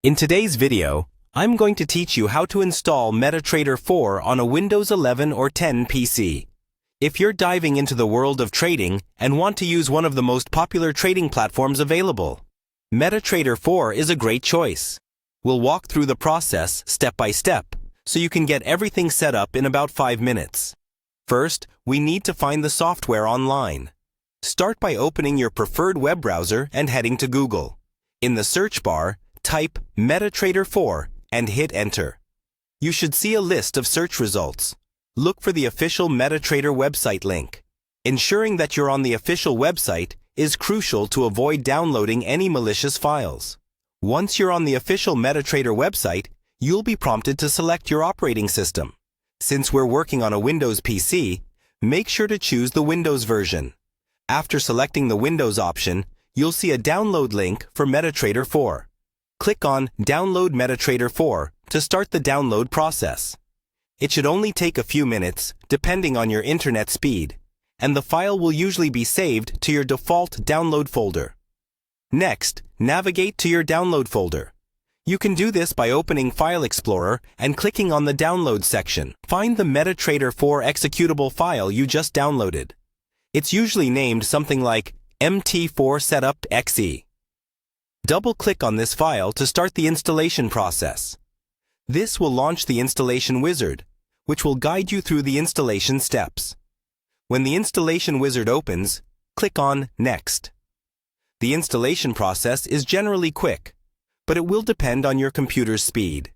In today's video, I'm going to teach you how to install MetaTrader 4 on a Windows 11 or 10 PC. If you're diving into the world of trading and want to use one of the most popular trading platforms available, MetaTrader 4 is a great choice. We'll walk through the process step by step so you can get everything set up in about 5 minutes. First, we need to find the software online. Start by opening your preferred web browser and heading to Google. In the search bar, type MetaTrader 4 and hit enter. You should see a list of search results. Look for the official MetaTrader website link. Ensuring that you're on the official website is crucial to avoid downloading any malicious files. Once you're on the official MetaTrader website, you'll be prompted to select your operating system. Since we're working on a Windows PC, make sure to choose the Windows version. After selecting the Windows option, you'll see a download link for MetaTrader 4. Click on Download MetaTrader 4 to start the download process. It should only take a few minutes, depending on your internet speed, and the file will usually be saved to your default download folder. Next, navigate to your download folder. You can do this by opening File Explorer and clicking on the Download section. Find the MetaTrader 4 executable file you just downloaded. It's usually named something like MT4 Setup.exe. Double-click on this file to start the installation process. This will launch the installation wizard, which will guide you through the installation steps. When the installation wizard opens, click on Next. The installation process is generally quick, but it will depend on your computer's speed.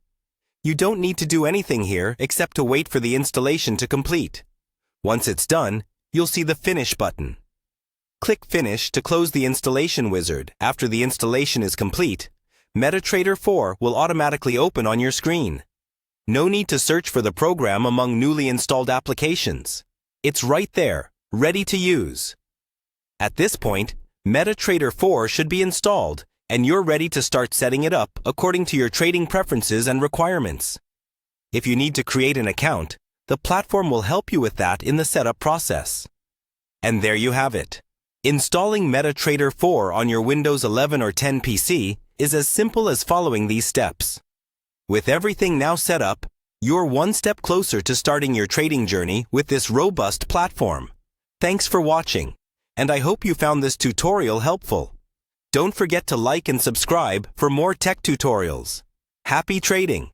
You don't need to do anything here except to wait for the installation to complete. Once it's done, you'll see the Finish button. Click Finish to close the installation wizard. After the installation is complete, MetaTrader 4 will automatically open on your screen. No need to search for the program among newly installed applications. It's right there, ready to use. At this point, MetaTrader 4 should be installed, and you're ready to start setting it up according to your trading preferences and requirements. If you need to create an account, the platform will help you with that in the setup process. And there you have it. Installing MetaTrader 4 on your Windows 11 or 10 PC is as simple as following these steps. With everything now set up, you're one step closer to starting your trading journey with this robust platform. Thanks for watching, and I hope you found this tutorial helpful. Don't forget to like and subscribe for more tech tutorials. Happy trading!